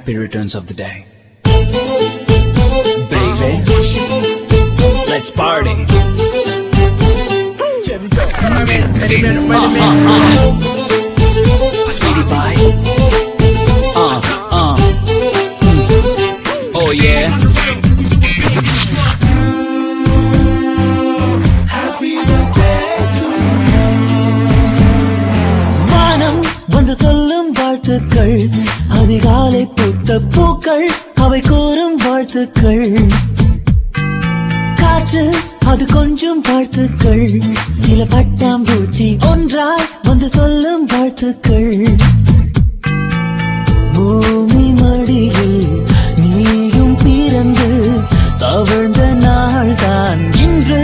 happy returns of the day. Baby, let's party. Sweetie pie. Oh yeah. Happy birthday to you. வானம் வந்து சொல்லும் வாழ்த்துக்கள், அதிகாலை பூத்த பூக்கள் அவை கூறும் வாழ்த்துக்கள். காற்று அது கொஞ்சம் வாழ்த்துக்கள், சில பட்டாம்பூச்சி ஒன்றாய் வந்து சொல்லும் வாழ்த்துக்கள். பூமி மடியில் நீயும் பிறந்து தவழ்ந்த நாள்தான் இன்று.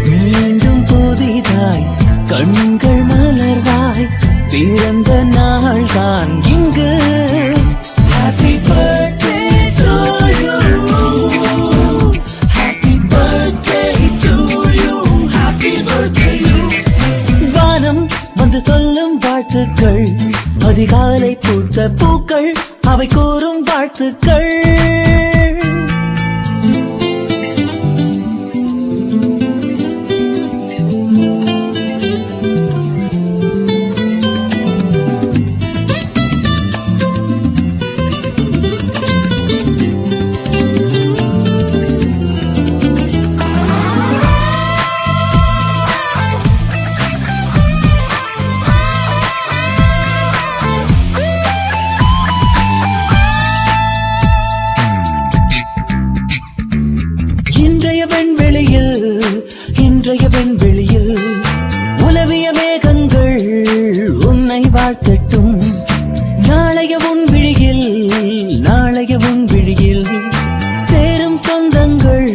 மீண்டும் புதிதாய் கண்கள் மலர்வாய் பிறந்த நாள்தான் இங்கு. Happy birthday to you. Happy birthday to you. Happy birthday you. வானம் வந்து சொல்லும் வாழ்த்துக்கள், அதிகாலை பூத்த பூக்கள் அவை கூறும் வாழ்த்துக்கள். இன்றைய வெண்வெளியில் உலவிய மேகங்கள் உன்னை வாழ்த்தட்டும். நாளைய உன் விழியில் சேரும் சொந்தங்கள்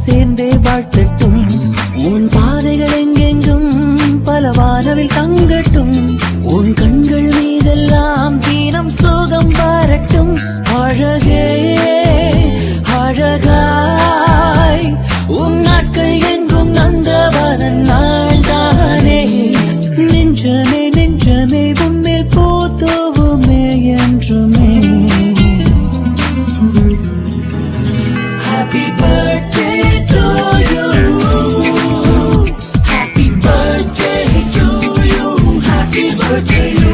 சேர்ந்தே வாழ்த்தட்டும். உன் பாதைகள் எங்கெங்கும் பல வானவில் தங்கட்டும். உன் கண்கள் மீதெல்லாம் தீனம் சோகம் வரட்டும். அழகே அழகாய் உன் நாட்கள் எங்கும் நந்தவனன் நாள்தானே. நெஞ்சமே நெஞ்சமே உன்மேல் பூத்தோவுமே என்றுமே. Happy birthday to you. Happy birthday to you. Happy birthday you.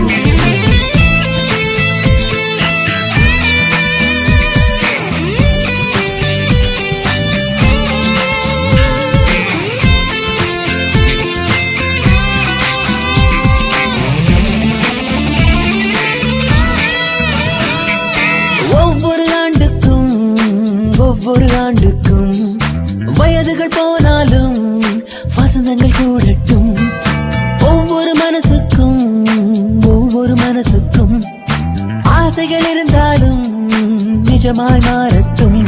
ஒவ்வொரு ஆண்டுக்கும் வயதுகள் போனாலும் வசந்தங்கள் கூடட்டும். ஒவ்வொரு மனசுக்கும் ஆசைகள் இருந்தாலும் நிஜமாய் மாறட்டும்.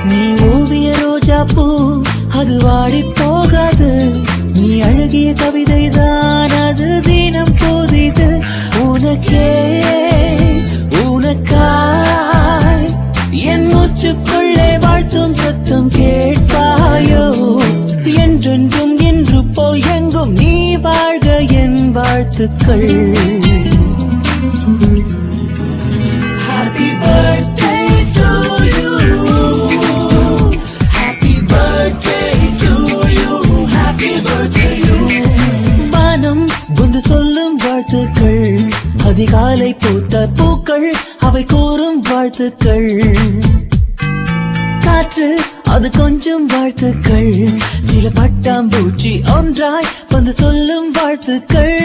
நீ ஓவிய ரோஜா பூ அது வாடி போகாது. நீ அழகிய கவிதை தான் அது தினம் போதிது. உனக்கே உனக்காய் என் மூச்சுக்குள்ளே வாழ்த்தும் சத்தம் கேட்பாயோ. என்றென்றும் இன்று போல் எங்கும் நீ வாழ்க என் வாழ்த்துக்கள். Happy birthday to you. Happy birthday to you. Happy birthday you. வானம் வந்து சொல்லும் வாழ்த்துக்கள், அதிகாலை பூத்த பூக்கள் அவை கூறும் வாழ்த்துக்கள். காற்று அது கொஞ்சம் வாழ்த்துக்கள், சில பட்டாம்பூச்சி ஒன்றாய் வந்து சொல்லும் வாழ்த்துக்கள்.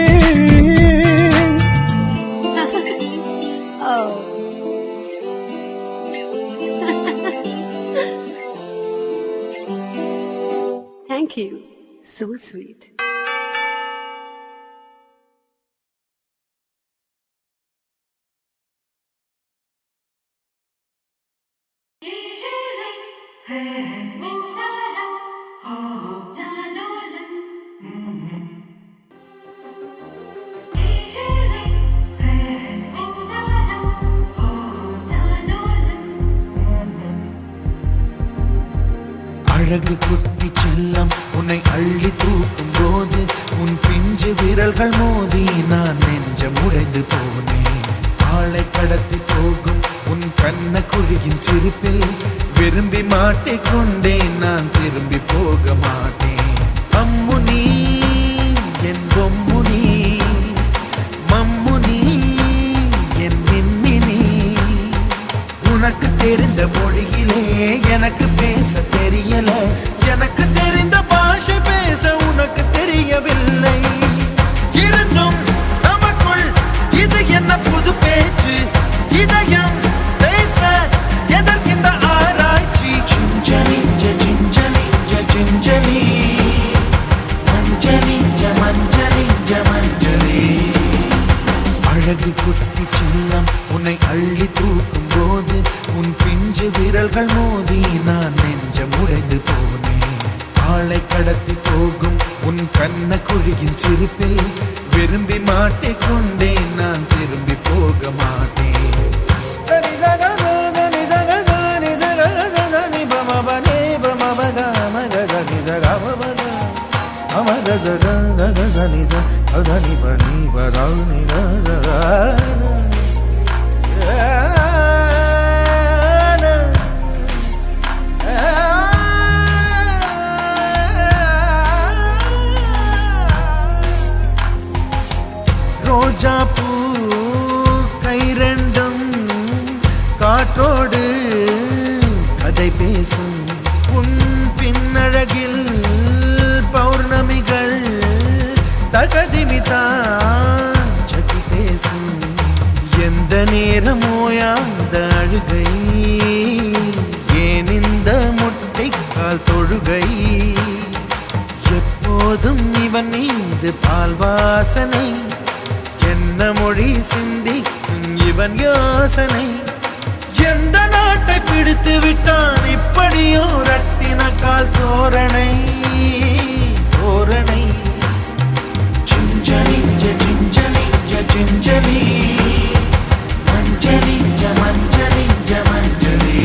Oh. Thank you. So sweet. அழகு குட்டி செல்லம் உன்னை அள்ளி தூக்கும் போது உன் பிஞ்சு விரல்கள் மோதி நான் நெஞ்சம் உடைந்து போனேன். ஆளை கடத்தி போகும் உன் கண்ண குழியின் சிரிப்பில் விரும்பி மாட்டிக்கொண்டேன், நான் திரும்பி போக மாட்டேன். அம்முனி என் பொம்முனி, மம்முனி என் மின்மினி, உனக்கு தெரிந்த மொழியிலே எனக்கு பேச தெரியல, எனக்கு தெரிந்த பாஷை பேச உனக்கு தெரியவில்லை. இருந்தும் நமக்குள் இது என்ன புது பேச்சு, இதயம் பேச எதற்கின்ற ஆராய்ச்சி. சிஞ்சலிஞ்ச சிஞ்சலிஞ்ச சிஞ்சலி, மஞ்சளிஞ்ச மஞ்சளிஞ்ச மஞ்சளி. அழகு குட்டி செல்லம் உன்னை அள்ளி தூக்கும் போது உன் பிஞ்சு விரல்கள் மோதி நான் நெஞ்சம் உடைந்து போனேன். ஆளை கடத்தி போகும் உன் கண்ண குழியின் சிரிப்பில் விரும்பி மாட்டிக்கொண்டேன், நான் திரும்பி போக மாட்டேன். ரோஜா பூ கை ரெண்டும் காற்றோடு கதை பேசும், உன் பின்னழகில் பௌர்ணமிகள் தகதிமிதான் சதி பேசும். எந்த நேரமோயாந்த அழுகை, ஏன் இந்த முட்டைக்கால் தொழுகை, எப்போதும் இவன் மீது பால் வாசனை, என்ன மொழி சிந்திக்கும் இவன் யோசனை. எந்த நாட்டை பிடித்து விட்டான் இப்படியோ ரட்டின கால் தோரணை தோரணை. சிஞ்சலிஞ்ச சிஞ்சலிஞ்ச சிஞ்சலி, மஞ்சளிஞ்ச மஞ்சளிஞ்ச மஞ்சளி.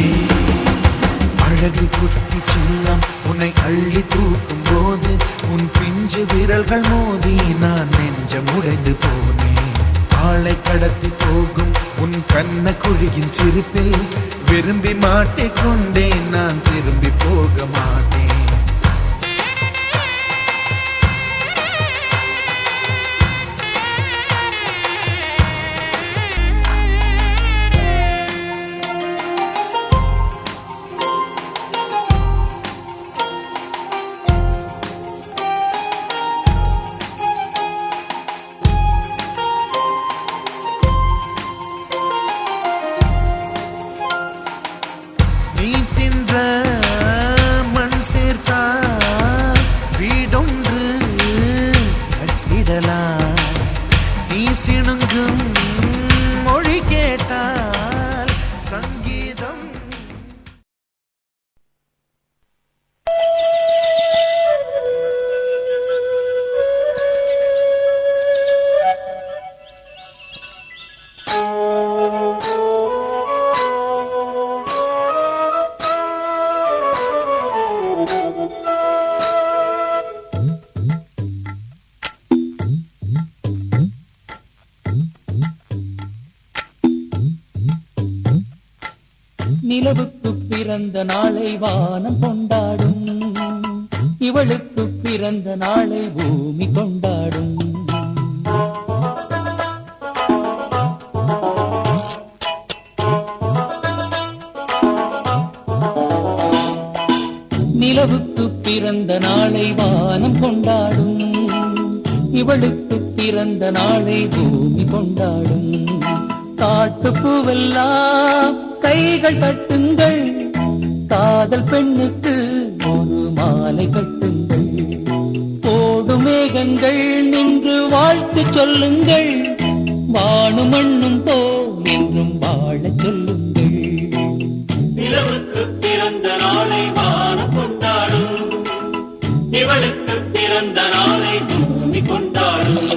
அழகு குட்டி செல்லம் உன்னை அள்ளி தூக்கும் போது உன் பிஞ்சு விரல்கள் மோதி நான் நெஞ்சம் உடைந்து போனேன். ஆளை கடத்தி போகும் உன் கண்ண குழியின் சிரிப்பில் விரும்பி மாட்டிக்கொண்டேன், நான் திரும்பி போக மாட்டேன். நீ தின்ற மண் சேர்த்தா வீடொன்று கட்டிடலாம், நீ சிணுங்கும் மொழி கேட்டால் சங்கீதம். நிலவுக்கு பிறந்த நாளை வானம் கொண்டாடும், இவளுக்கு பிறந்த நாளை பூமி கொண்டாடும். நிலவுக்கு பிறந்த நாளை வானம் கொண்டாடும், இவளுக்கு பிறந்த நாளை பூமி கொண்டாடும். காட்டுப்பூவெல்லாம் கைகள் கட்டுங்கள், காதல் பெண்ணுக்கு ஒரு மாலை கட்டுங்கள். ஓடு மேகங்கள் நின்று வாழ்த்து சொல்லுங்கள், வானும் மண்ணும் போல் என்றும் வாழச் சொல்லுங்கள். நிலவுக்கு பிறந்த நாளை வானம் கொண்டாடும், இவளுக்கு பிறந்த நாளை பூமி கொண்டாடும்.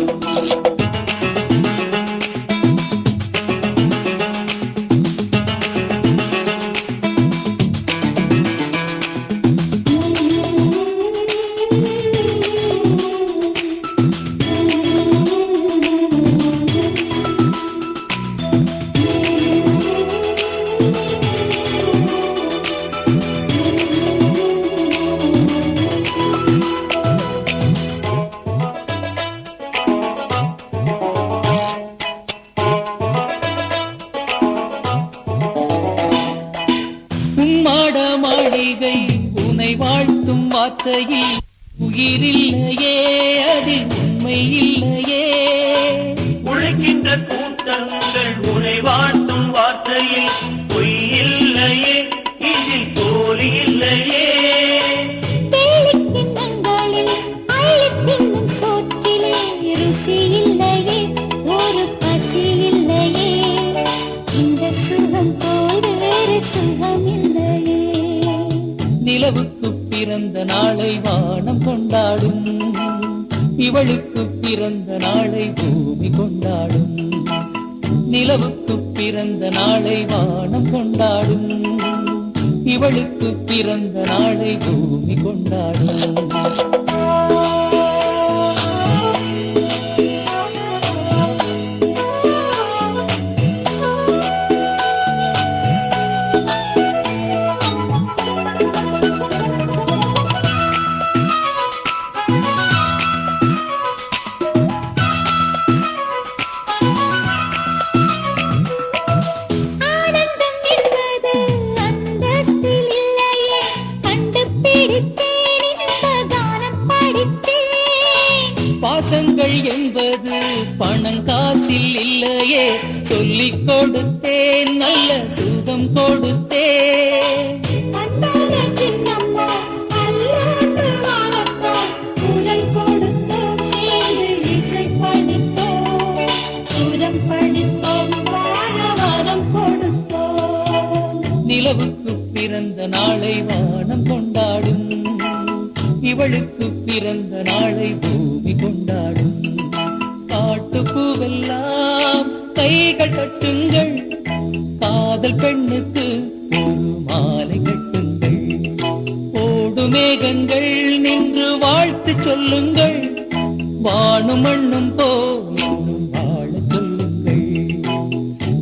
உம்மாட மாளிகை உனை வாழ்த்தும் வார்த்தையில் உயிரில்லையே, அதில் உண்மை இல்லையே. உழைக்கின்ற கூட்டங்கள் உனை வாழ்த்தும் வார்த்தையில் பொய் இல்லையே, இதில் போலி இல்லையே. தேளிக்கிண்ணங்களில் அள்ளித் தின்னும் சோற்றிலே ருசி இல்லையே, ஒரு பசி இல்லையே. இந்த சுகம் போல் வேறு சுகம் இல்லையே. நிலவுக்கு பிறந்த நாளை வானம் கொண்டாடும், இவளுக்கு பிறந்த நாளை பூமி கொண்டாடும். நிலவுக்கு பிறந்த நாளை வானம் கொண்டாடும், இவளுக்கு பிறந்த நாளை பூமி கொண்டாடும். ஆனந்தம் என்பது அந்தஸ்தில் இல்லையே, கண்டுபிடித்தேன் இந்த கானம் படித்தேன். பாசங்கள் என்பது பணங்காசில் இல்லையே, சொல்லிக் கொடுத்தேன் நல்ல சுகம் கொடுத்தேன். கண்டான சின்னம்மா அல்லாண்டு வாழத்தோம், குரல் கொடுத்தோம், சேர்ந்து இசை படித்தோம், சுரம் படித்தோம், வாழ வரம் கொடுத்தோம். நிலவுக்கு பிறந்த நாளை வானம் கொண்டாடும், இவளுக்கு பிறந்த நாளை பூமி கொண்டாடும். காட்டுப்பூவெல்லாம் கைகள் கட்டுங்கள், காதல் பெண்ணுக்கு ஒரு மாலை கட்டுங்கள். ஓடு மேகங்கள் நின்று வாழ்த்து சொல்லுங்கள், வானும் மண்ணும் போல் இன்னும் வாழ சொல்லுங்கள்.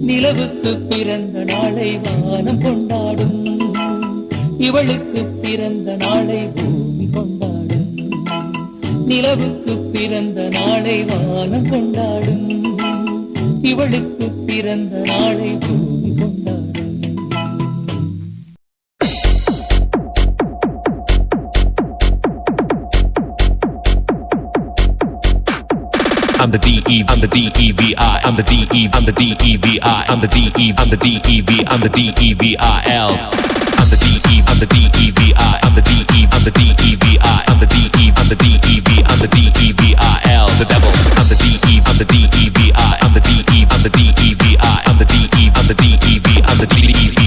நிலவுக்கு பிறந்த நாளை வானம் கொண்டாடும், இவளுக்கு பிறந்த நாளை பூமி கொண்டாடும். நிலவுக்கு பிறந்த நாளை வானம் கொண்டாடும், இவளுக்கு பிறந்த நாளை பூமி கொண்டாடும். I'm the DE, I'm the DEVI, I'm the DE, I'm the DEVI, I'm the DE, I'm the DEV, I'm the DEVIL. I'm the DE, I'm the DEVI, I'm the DE, I'm the DEVI, I'm the DE, I'm the DEV, I'm the DEVIL. The devil. I'm the DE, I'm the DEVI, I'm the DE, I'm the DEVI, I'm the DE, I'm the DEV, I'm the DEVIL.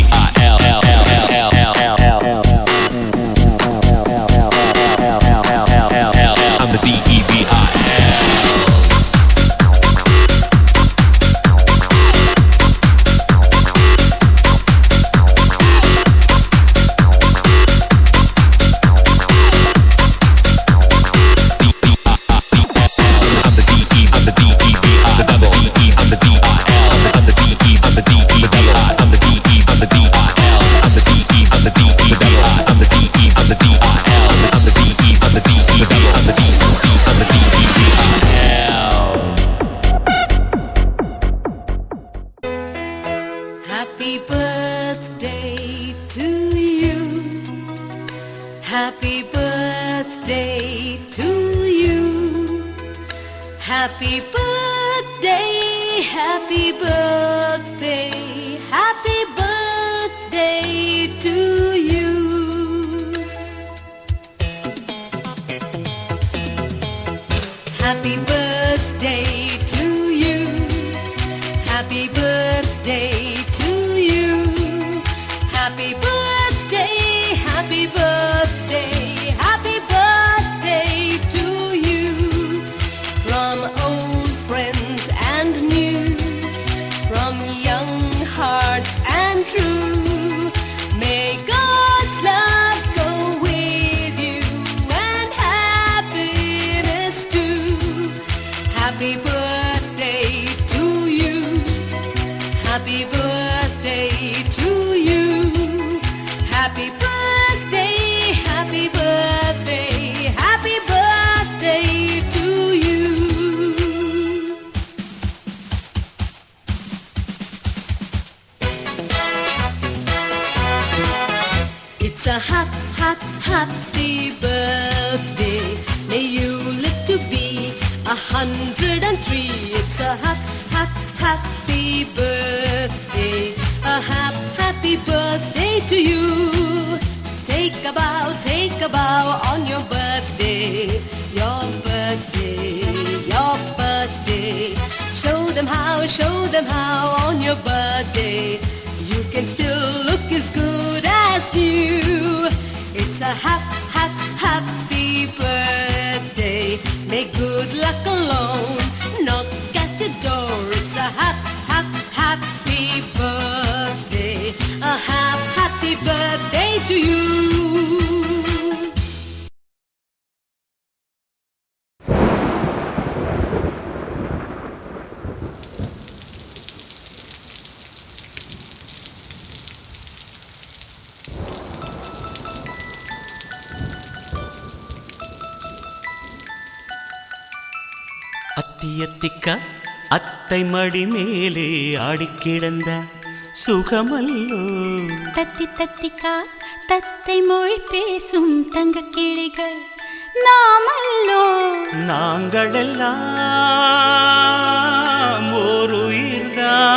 I'm the DEVI. Happy birthday to you. Happy birthday to you. Happy birthday, happy birthday, happy birthday to you. Happy birthday to you. Happy birthday to you. Happy birthday, happy birthday, happy birthday to you. From old friends and new, from young hearts and true, may God's love go with you and happiness too. a happy birthday. May you live to be 103. It's a happy birthday. A happy birthday to you. Take a bow on your birthday. Your birthday, your birthday. Show them how on your birthday you can still look as good as new. It's a happy birthday. May good luck alone knock at your door. It's a happy birthday. A happy birthday to you. அத்தியத்திக்கா அத்தை மடி மேலே ஆடிக்கிடந்த சுகமல்லோ. தத்தி தத்திக்கா தத்தை மொழி பேசும் தங்க கிளிகள் நாமல்லோ. நாங்களெல்லாம் ஓர் உயிர்தான்.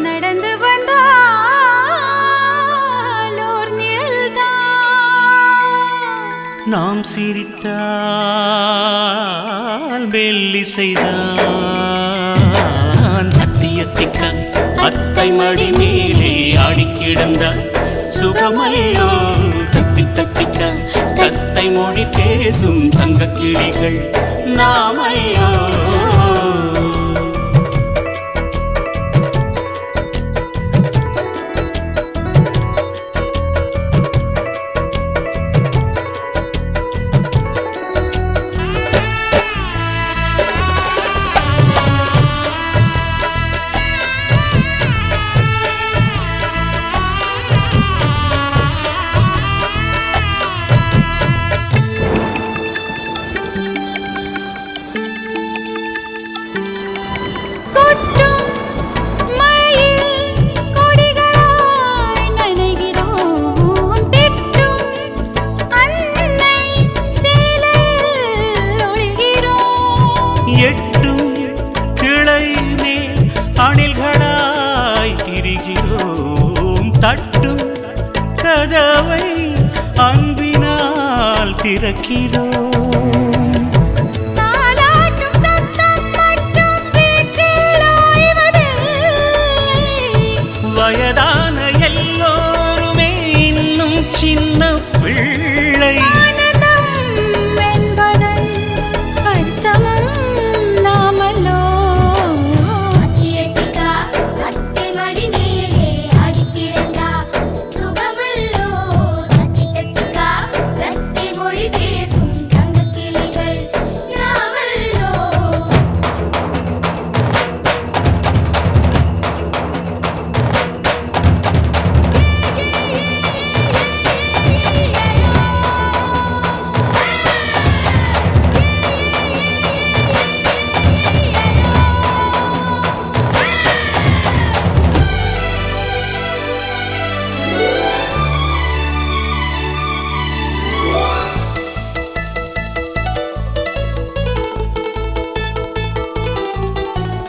நடந்து வந்தால் ஓர் நிழல்தான். நாம் சிரித்தால் மெல்லிசைதான். அத்தியத்திக்கா அத்தை மடி மேலே ஆடிக்கிடந்தார் சுகமல்லோ. தத்தி தத்திக்கா தத்தை மொழி பேசும் தங்க கிளிகள் நாமல்லோ. எட்டும் கிளை மேல் அணில்களாய் திரிகிறோம். தட்டும் கதவை அன்பினால் திறக்கிறோம். வயதான எல்லோருமே இன்னும் சின்ன பிள்ளை.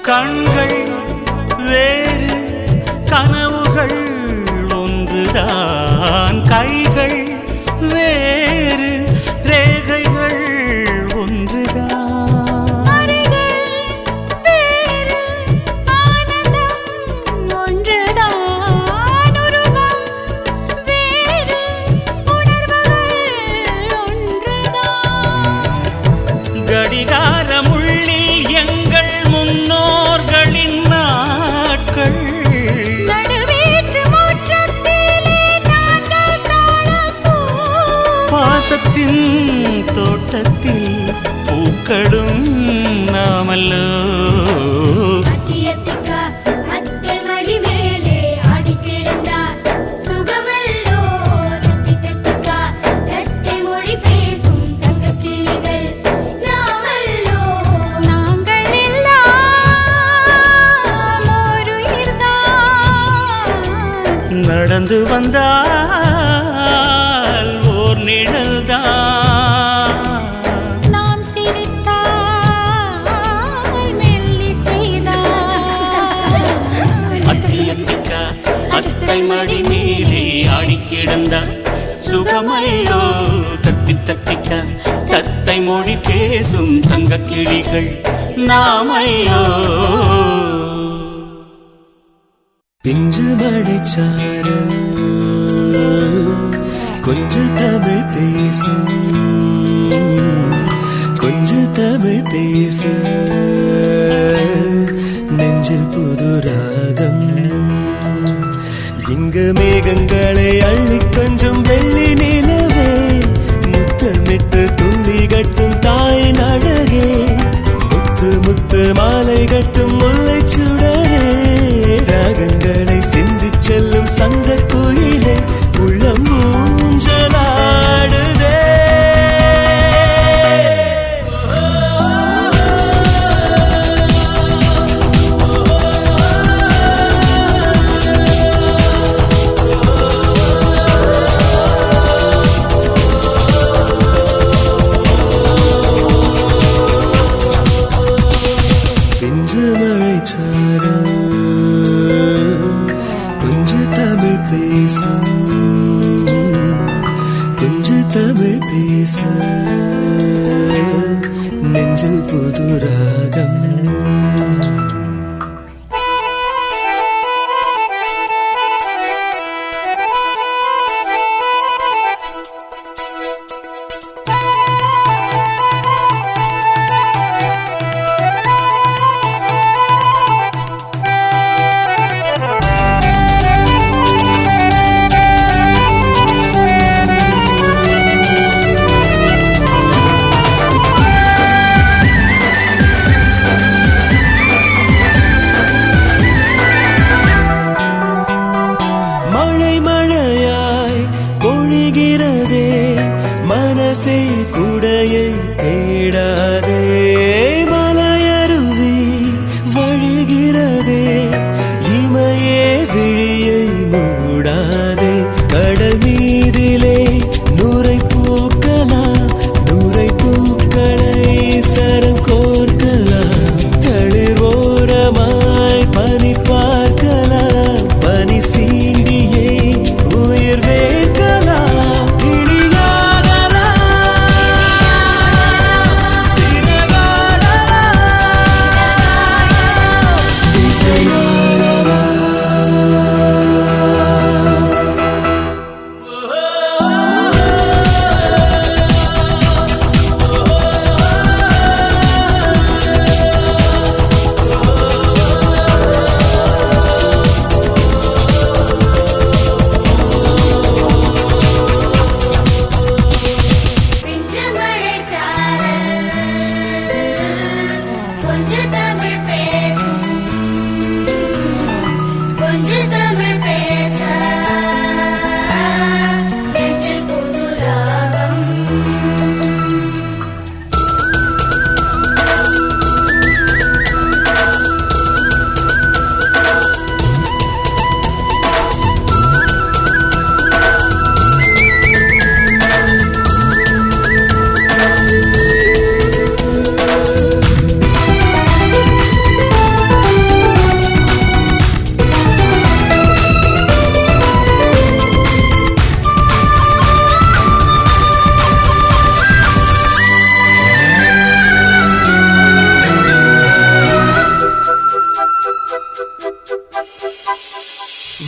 கண்கள் வேறு கனவுகள் ஒன்றுதான். கைகள் வேறு ரேகைகள் ஒன்றுதான். கடிகாரமுள்ளில் எங்கள் முன்னோர்களின் நாட்கள். பாசத்தின் தோட்டத்தில் பூக்களும் நாமல்லோ. நடந்து வந்தால் ஓர் நிழல்தான். நாம் சிரித்தால் மெல்லிசைதான். அத்தியத்திக்கா அத்தை மடி மேலே ஆடி கிடந்தார் சுகமல்லோ. தத்தி தத்திக்கா தத்தை மொழி பேசும் தங்க கிளிகள் நாமையோ. பிஞ்சு மழைச்சாரல் கொஞ்சம் தமிழ் பேசும், கொஞ்சம் தமிழ் பேச நெஞ்சில் புது ராகம். இங்கு மேகங்களை அள்ளி கொஞ்சம் வெள்ளி நிலவே முத்தமிட்டு துளி கட்டும் தாயின் அழகே. முத்து முத்து மாலை கட்டும் முல்லை சுடரே. ராகங்களை சிந்தி செல்லும் சந்த குயிலே உள்ளம் ஊஞ்சலாடுதே. பிஞ்சு மழைச்சாரல் கொஞ்சம் தமிழ் பேசும், கொஞ்சம் தமிழ் பேச நெஞ்சில் புது ராகம். மனசே குடையை தேடாதே. மலையருவி வழிகிறதே இமையே விழியை மூடாதே. கடல் மீதிலே நுரை பூக்கலாம், நுரை பூக்களை சரம் கோர்க்கலாம். தளிர் ஓரமாய் பனி பார்க்கலாம், பனி சீண்டியே உயிர் வேர்க்கலாம்.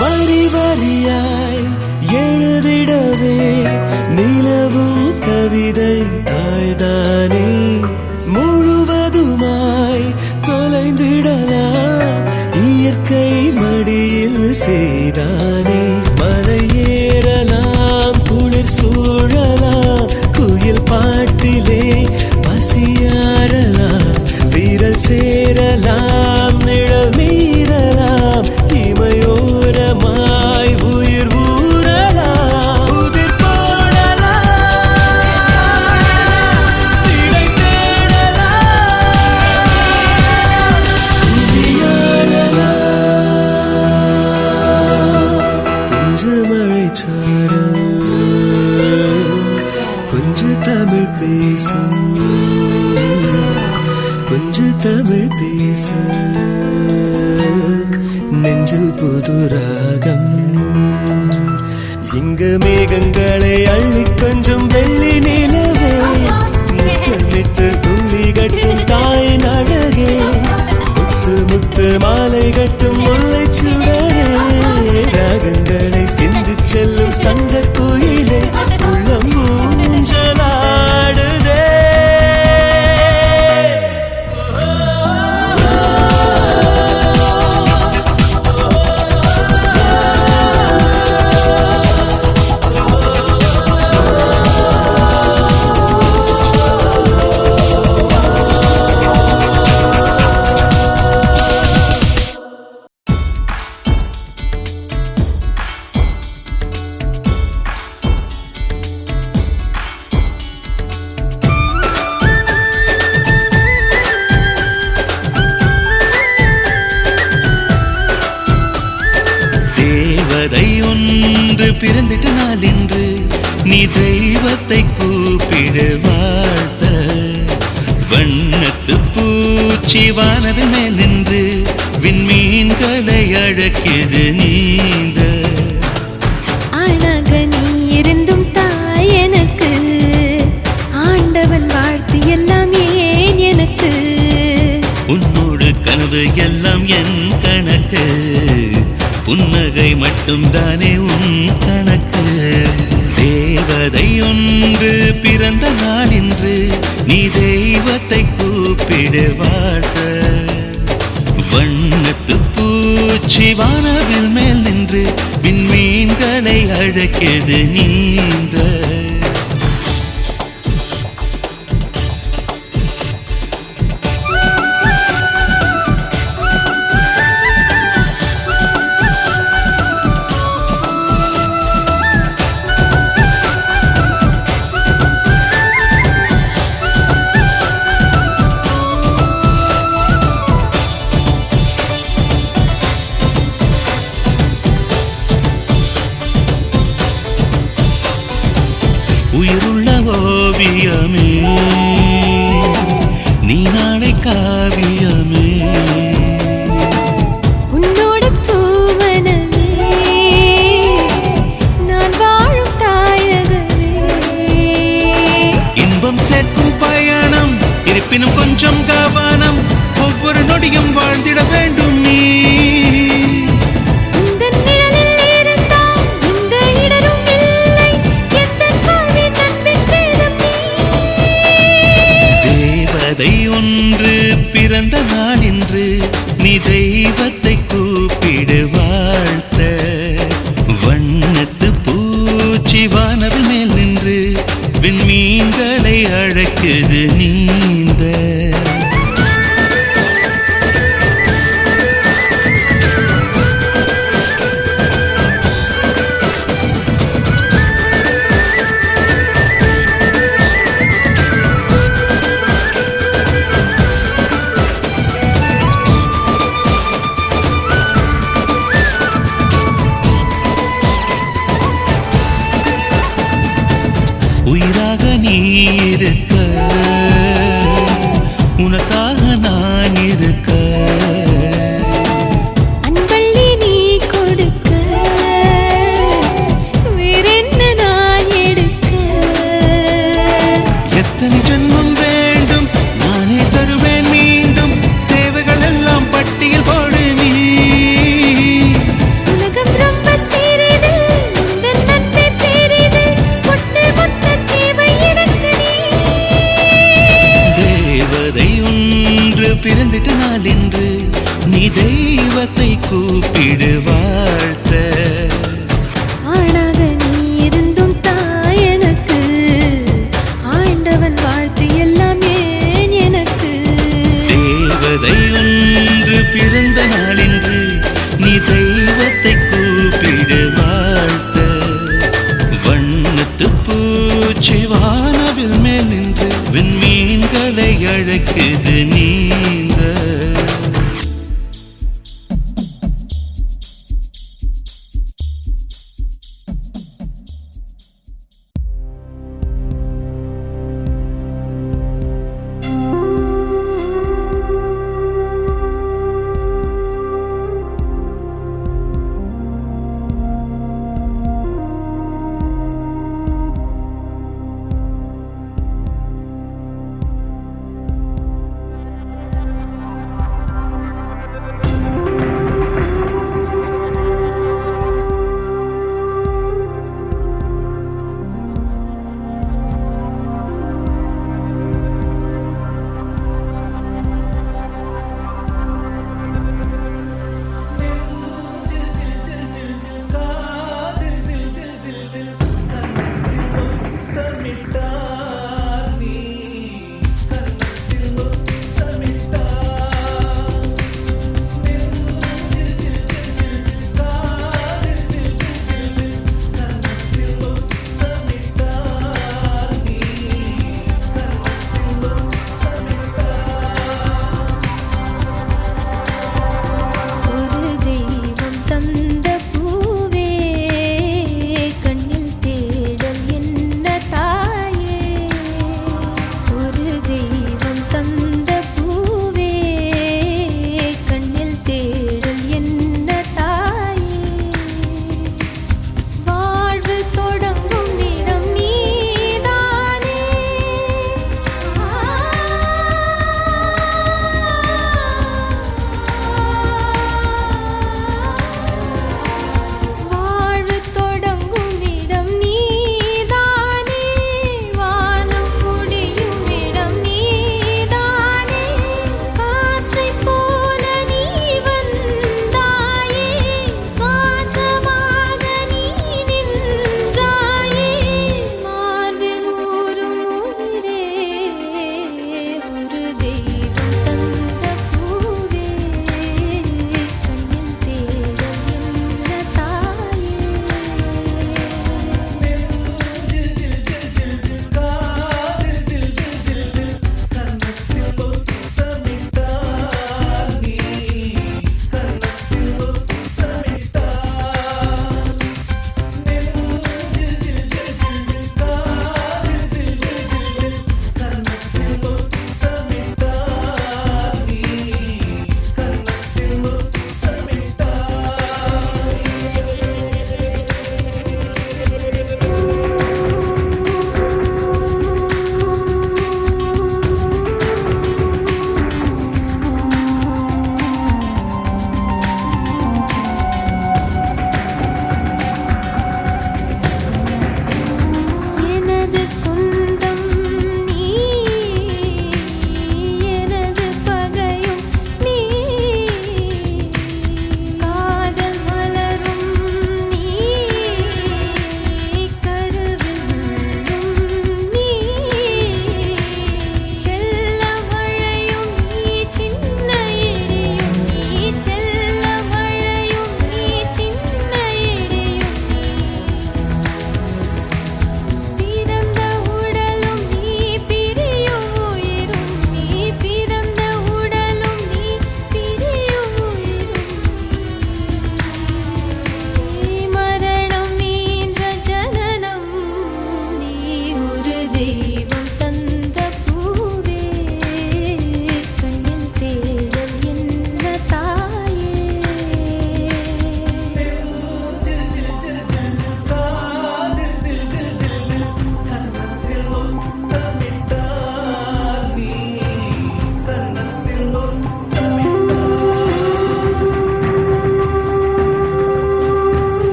வரி வரியாய் எழுதிடவே நிலவும் கவிதை தாழ்தானே. முழுவதுமாய் தொலைந்திடலாம் இயற்கை மடியில் செய்தானே. மலை ஏறலாம் குளிர் சூழலாம், குயில் பாட்டிலே பசியாறலாம். வீரல் சேரலாம் நிழல் மீறலாம், இமையோரமாய் உயிர் ஊறலாம். உதிர் நெஞ்சில் புது ராகம். இங்கு மேகங்களை அள்ளி கொஞ்சம் வெள்ளி நிலவே, முத்தமிட்டு துள்ளி கட்டும் தாயின் அழகே, முத்து முத்து மாலை கட்டும் முல்லை சுடரே, ராகங்களை சிந்தி செல்லும் சங்க குயிலே, உள்ளம் ஊஞ்சலாடுதே. பிறந்திட்ட நாள் என்று நீ தெய்வத்தை கூப்பிடு வாழ்த்த, வண்ணத்து பூச்சி வானவில் மேல் நின்று விண்மீன்களை அழைக்குது நீந்த. ஆனாக நீ இருந்தும் தாய் எனக்கு, ஆண்டவன் வாழ்த்து எல்லாம் ஏன் எனக்கு, உன்னோடு கனவு எல்லாம் என் கணக்கு, புன்னகை மட்டும் தானே உன் கணக்கு. தேவதை ஒன்று பிறந்த நாள் என்று நீ தெய்வத்தை கூப்பிடு வாழ்த்த, வண்ணத்து பூச்சி வானவில் மேல் நின்று விண்மீன்களை அழைக்குது நீந்த. உயிருள்ள ஓவியமே நீ நாளை காவியமே, உன்னோட பூவனமே நான் வாழும் தாயகமே. இன்பம் சேர்க்கும் பயணம் இருப்பினும் கொஞ்சம் கவனம், ஒவ்வொரு நொடியும் வாழ்ந்திட வேண்டும் நீ. ஒன்று பிறந்த நாள் என்று நீ தெய்வத்தை கூப்பிடு வாழ்த்த, வண்ணத்து பூச்சி வானவில் மேல் நின்று விண்மீன்களை அழைக்குது நீந்த. உயிராக நீ இருக்க, உனக்காக நான் இருக்க, அன்பள்ளி நீ கொடுக்க, வேறென்ன நான் எடுக்க. எத்தனை ஜென்மம் வேண்டும் நானே தருவேன் மீண்டும், தேவைகள் எல்லாம் பட்டியல் போடு நீ. உலகம் ரொம்ப சிறிது, உந்தன் நன்மை பெரிது, ஒட்டு மொத்த தேவை எனக்கு நீ.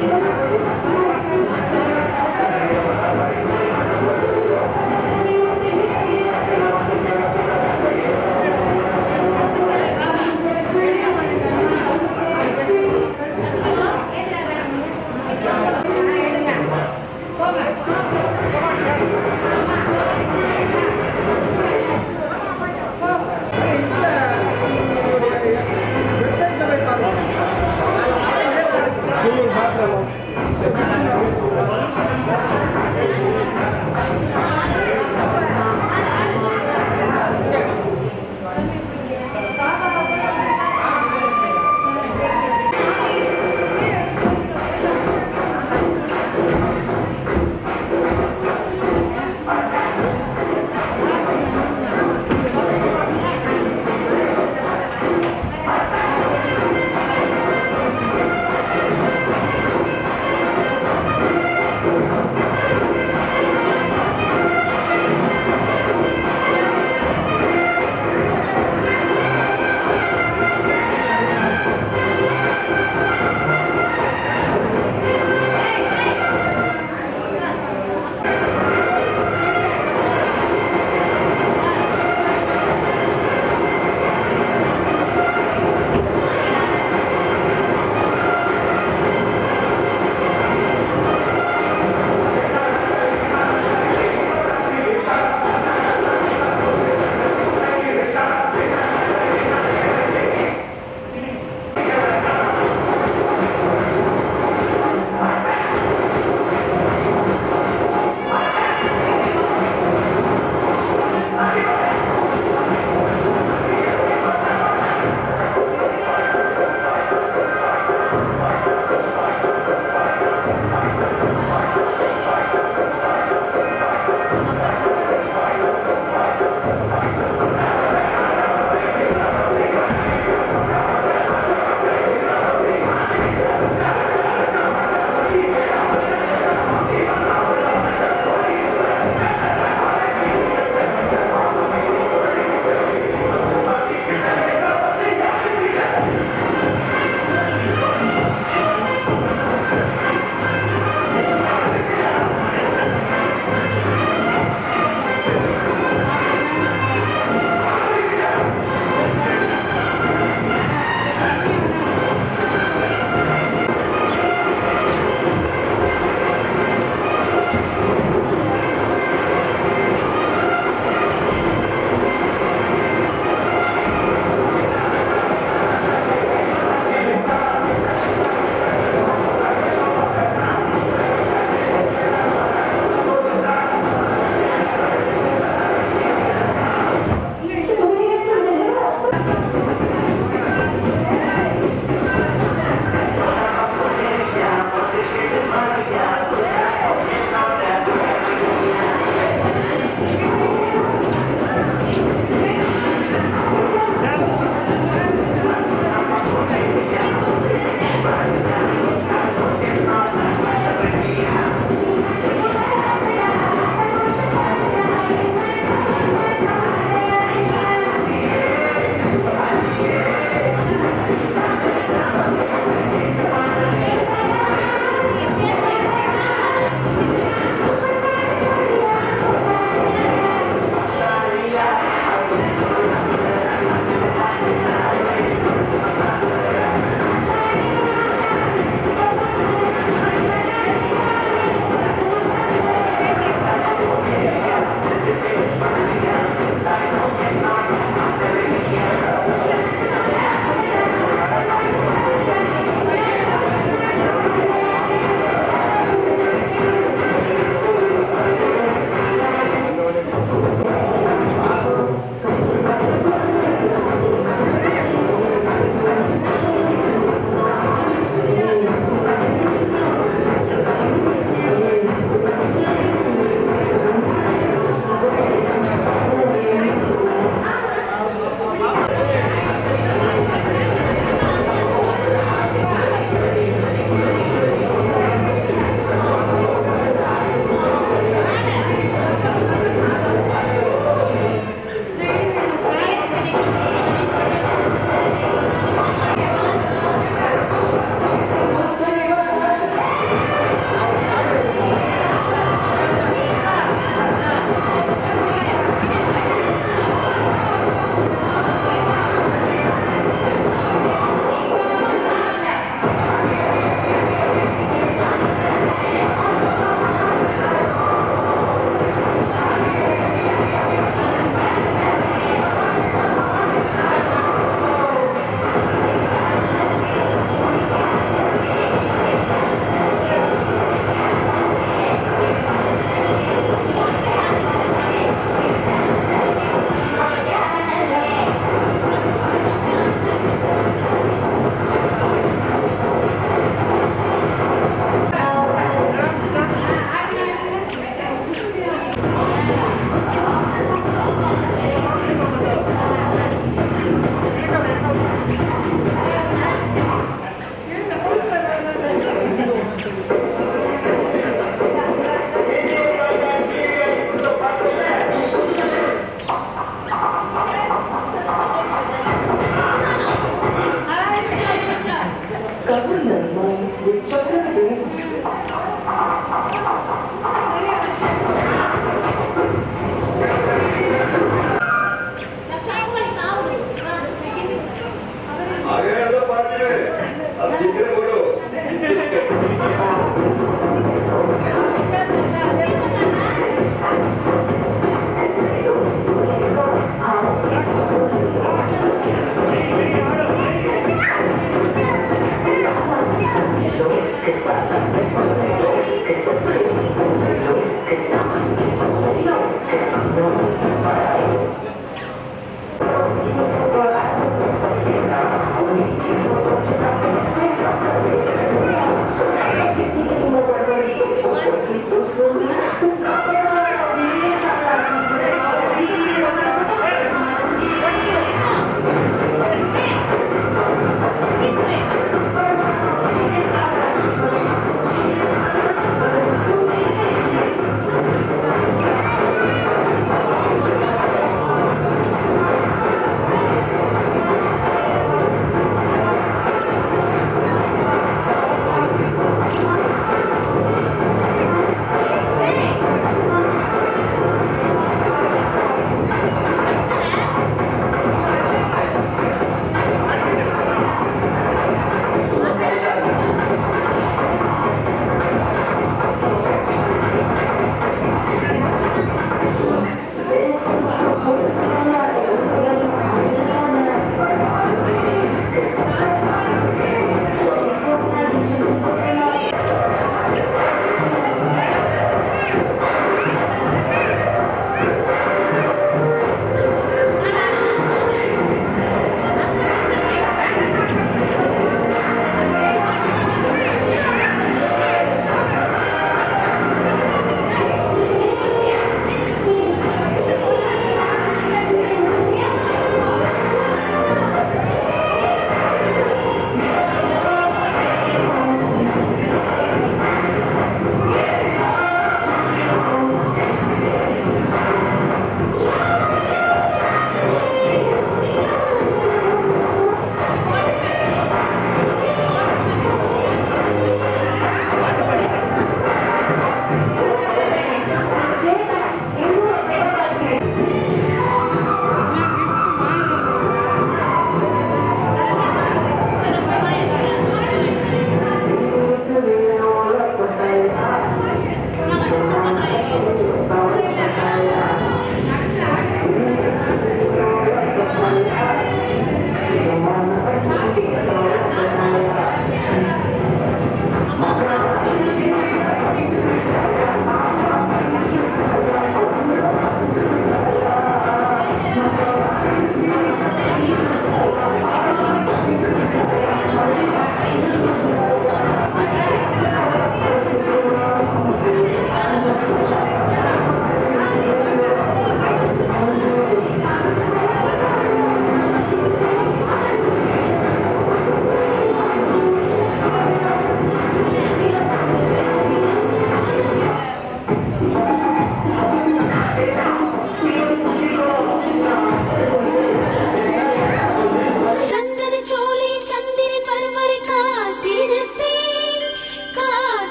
Google Maps